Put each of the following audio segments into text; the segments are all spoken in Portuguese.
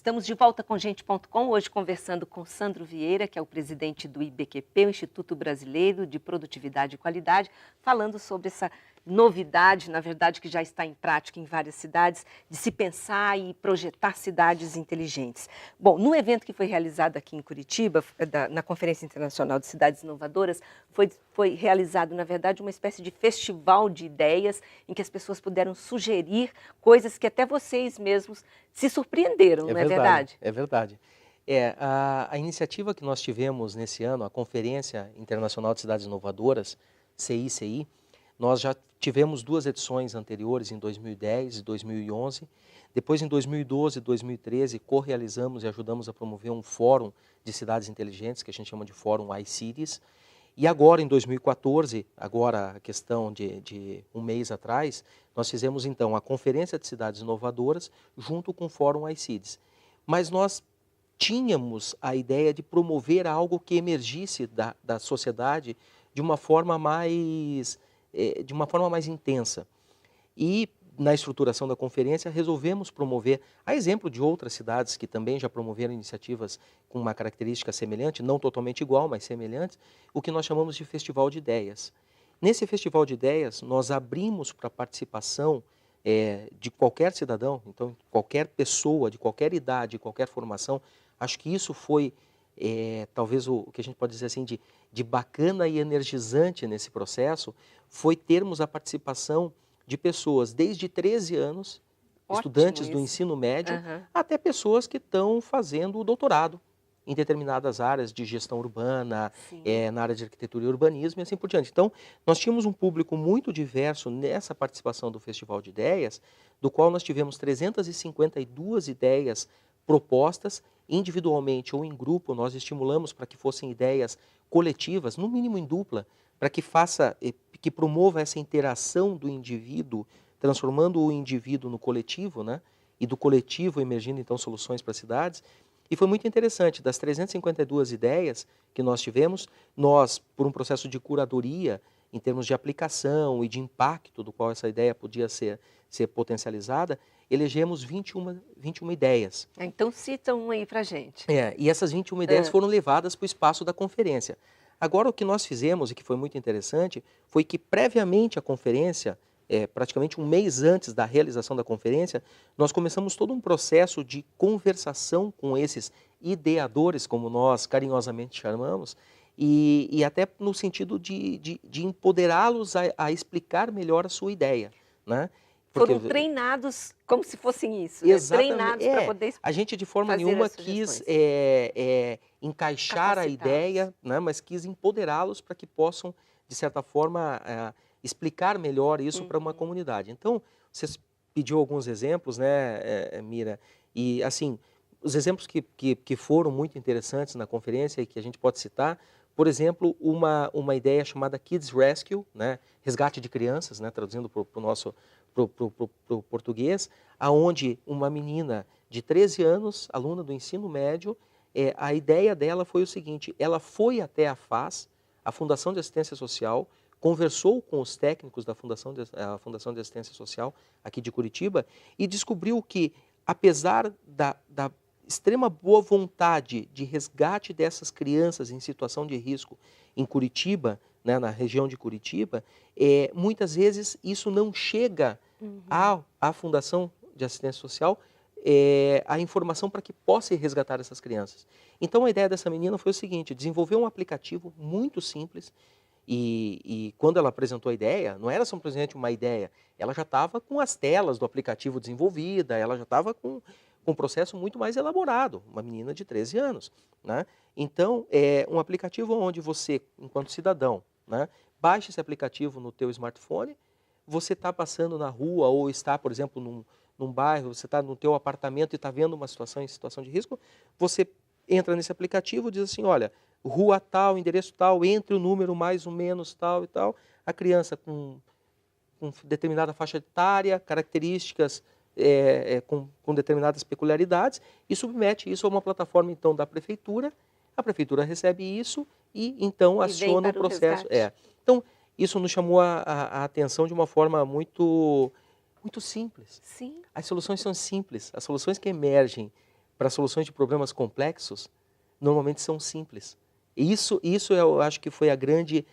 Estamos de volta com Gente.com, hoje conversando com Sandro Vieira, que é o presidente do IBQP, o Instituto Brasileiro de Produtividade e Qualidade, falando sobre essa novidade, na verdade, que já está em prática em várias cidades, de se pensar e projetar cidades inteligentes. Bom, no evento que foi realizado aqui em Curitiba, na Conferência Internacional de Cidades Inovadoras, foi realizado, na verdade, uma espécie de festival de ideias em que as pessoas puderam sugerir coisas que até vocês mesmos se surpreenderam, não é verdade? É verdade. A iniciativa que nós tivemos nesse ano, a Conferência Internacional de Cidades Inovadoras, CICI, nós já tivemos 2 edições anteriores, em 2010 e 2011. Depois, em 2012 e 2013, co-realizamos e ajudamos a promover um fórum de cidades inteligentes, que a gente chama de Fórum iCities. E agora, em 2014, agora a questão de um mês atrás, nós fizemos então a Conferência de Cidades Inovadoras junto com o Fórum iCities. Mas nós tínhamos a ideia de promover algo que emergisse da sociedade de uma forma mais intensa. E na estruturação da conferência resolvemos promover, a exemplo de outras cidades que também já promoveram iniciativas com uma característica semelhante, não totalmente igual, mas semelhantes, o que nós chamamos de Festival de Ideias. Nesse Festival de Ideias, nós abrimos para a participação de qualquer cidadão, então qualquer pessoa, de qualquer idade, de qualquer formação. Acho que isso foi talvez o que a gente pode dizer assim de bacana e energizante nesse processo, foi termos a participação de pessoas desde 13 anos, Ótimo estudantes do isso. ensino médio, Uhum. até pessoas que estão fazendo o doutorado em determinadas áreas de gestão urbana, na área de arquitetura e urbanismo e assim por diante. Então, nós tínhamos um público muito diverso nessa participação do Festival de Ideias, do qual nós tivemos 352 ideias propostas, individualmente ou em grupo. Nós estimulamos para que fossem ideias coletivas, no mínimo em dupla, para que promova essa interação do indivíduo, transformando o indivíduo no coletivo, né? E do coletivo emergindo então soluções para as cidades. E foi muito interessante, das 352 ideias que nós tivemos, nós, por um processo de curadoria, em termos de aplicação e de impacto do qual essa ideia podia ser potencializada, elegemos 21 ideias. Então cita um aí pra gente. E essas 21 ideias foram levadas para o espaço da conferência. Agora, o que nós fizemos, e que foi muito interessante, foi que previamente à conferência, praticamente um mês antes da realização da conferência, nós começamos todo um processo de conversação com esses ideadores, como nós carinhosamente chamamos, e até no sentido de empoderá-los a explicar melhor a sua ideia, né? Foram treinados como se fossem isso, né? Exatamente. Treinados para poder A gente de forma fazer nenhuma as quis sugestões. encaixar a ideia, né, mas quis empoderá-los para que possam, de certa forma, explicar melhor isso para uma comunidade. Então, você pediu alguns exemplos, né, Mira, e assim, os exemplos que foram muito interessantes na conferência e que a gente pode citar, por exemplo, uma ideia chamada Kids Rescue, né, resgate de crianças, né, traduzindo para o nosso pro português, aonde uma menina de 13 anos, aluna do ensino médio, a ideia dela foi o seguinte: ela foi até a FAS, a Fundação de Assistência Social, conversou com os técnicos da Fundação de Assistência Social aqui de Curitiba e descobriu que, apesar da extrema boa vontade de resgate dessas crianças em situação de risco em Curitiba, né, na região de Curitiba, muitas vezes isso não chega à Fundação de Assistência Social a informação para que possa ir resgatar essas crianças. Então a ideia dessa menina foi o seguinte: desenvolver um aplicativo muito simples e quando ela apresentou a ideia, não era simplesmente uma ideia, ela já estava com as telas do aplicativo desenvolvida, ela já estava com um processo muito mais elaborado, uma menina de 13 anos, né? Então, é um aplicativo onde você, enquanto cidadão, né, baixa esse aplicativo no teu smartphone, você está passando na rua ou está, por exemplo, num bairro, você está no teu apartamento e está vendo uma situação em situação de risco, você entra nesse aplicativo e diz assim: olha, rua tal, endereço tal, entre o número mais ou menos tal e tal, a criança com determinada faixa etária, características com determinadas peculiaridades, e submete isso a uma plataforma então da prefeitura. A prefeitura recebe isso e então aciona o processo. Então, isso nos chamou a atenção de uma forma muito simples. Sim. As soluções são simples, as soluções que emergem para soluções de problemas complexos, normalmente são simples. E isso eu acho que foi a grande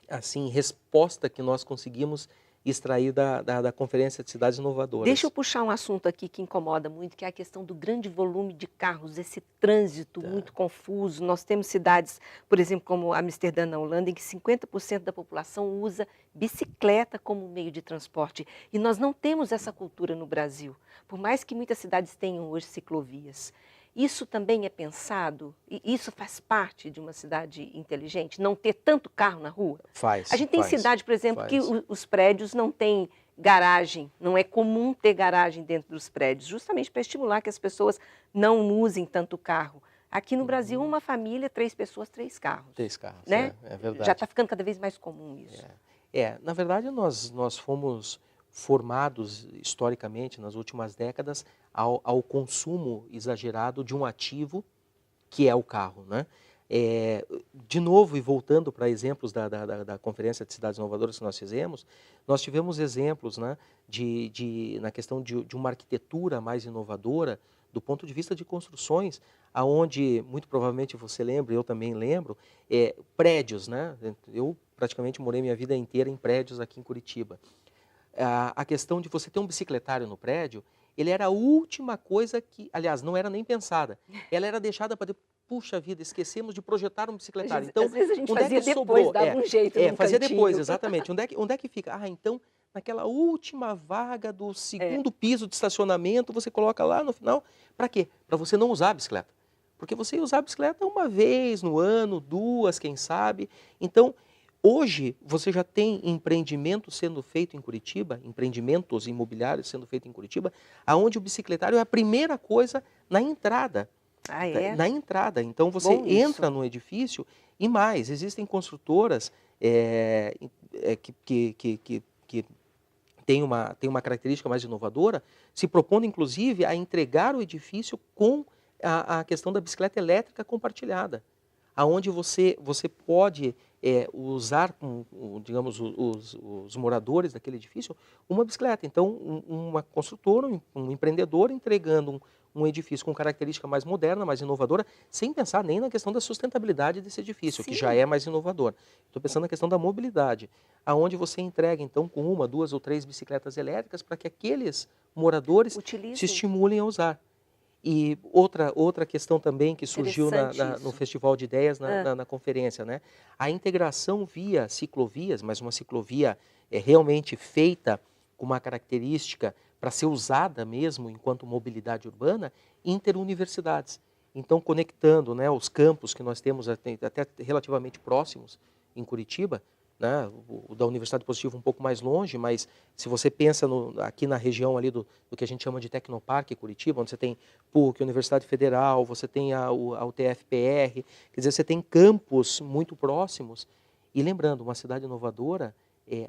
assim, resposta que nós conseguimos extrair da Conferência de Cidades Inovadoras. Deixa eu puxar um assunto aqui que incomoda muito, que é a questão do grande volume de carros, esse trânsito muito confuso. Nós temos cidades, por exemplo, como Amsterdã, na Holanda, em que 50% da população usa bicicleta como meio de transporte. E nós não temos essa cultura no Brasil, por mais que muitas cidades tenham hoje ciclovias. Isso também é pensado? E isso faz parte de uma cidade inteligente? Não ter tanto carro na rua? Faz. A gente tem cidade, por exemplo, que os prédios não têm garagem. Não é comum ter garagem dentro dos prédios, justamente para estimular que as pessoas não usem tanto carro. Aqui no Brasil, uma família, 3 pessoas, 3 carros. 3 carros, né? É verdade. Já está ficando cada vez mais comum isso. Na verdade, nós fomos formados historicamente, nas últimas décadas, ao consumo exagerado de um ativo que é o carro, né? De novo, e voltando para exemplos da Conferência de Cidades Inovadoras que nós fizemos, nós tivemos exemplos, né, na questão de uma arquitetura mais inovadora, do ponto de vista de construções, aonde, muito provavelmente você lembra, eu também lembro, prédios, né? Eu praticamente morei minha vida inteira em prédios aqui em Curitiba. A questão de você ter um bicicletário no prédio, ele era a última coisa que, aliás, não era nem pensada. Ela era deixada para puxa vida, esquecemos de projetar um bicicletário. Então, às vezes a gente onde fazia é que depois, sobrou? dava um jeito num fazia cantinho. depois, exatamente. Onde é que fica? Então, naquela última vaga do segundo piso de estacionamento, você coloca lá no final. Para quê? Para você não usar a bicicleta. Porque você ia usar a bicicleta uma vez no ano, 2, quem sabe. Então, hoje, você já tem empreendimento sendo feito em Curitiba, empreendimentos imobiliários sendo feitos em Curitiba, aonde o bicicletário é a primeira coisa na entrada. Ah, é? Na entrada. Então, você entra no edifício e mais, existem construtoras que tem uma característica mais inovadora, se propondo, inclusive, a entregar o edifício com a questão da bicicleta elétrica compartilhada, aonde você pode usar, digamos, os moradores daquele edifício, uma bicicleta. Então, uma construtora, um empreendedor entregando um edifício com característica mais moderna, mais inovadora, sem pensar nem na questão da sustentabilidade desse edifício, que já é mais inovador. Estou pensando na questão da mobilidade, aonde você entrega, então, com 1, 2 ou 3 bicicletas elétricas para que aqueles moradores se estimulem a usar. E outra questão também que surgiu no Festival de Ideias, na conferência, né? A integração via ciclovias, mas uma ciclovia realmente feita com uma característica para ser usada mesmo enquanto mobilidade urbana, interuniversidades. Então, conectando, né, os campos que nós temos até relativamente próximos em Curitiba, né, o da Universidade Positivo um pouco mais longe, mas se você pensa aqui na região ali do que a gente chama de Tecnoparque Curitiba, onde você tem PUC, Universidade Federal, você tem a UTF-PR, quer dizer, você tem campos muito próximos. E lembrando, uma cidade inovadora,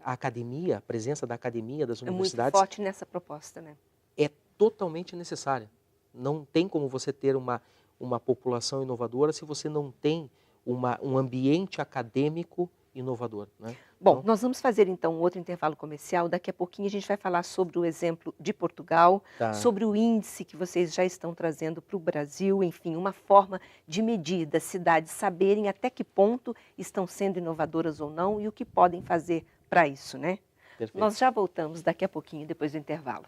a academia, a presença da academia, das universidades... É muito forte nessa proposta, né? É totalmente necessária. Não tem como você ter uma população inovadora se você não tem um ambiente acadêmico inovador, né? Bom, então, nós vamos fazer então um outro intervalo comercial. Daqui a pouquinho a gente vai falar sobre o exemplo de Portugal, sobre o índice que vocês já estão trazendo para o Brasil, enfim, uma forma de medir das cidades saberem até que ponto estão sendo inovadoras ou não e o que podem fazer para isso, né? Perfeito. Nós já voltamos daqui a pouquinho, depois do intervalo.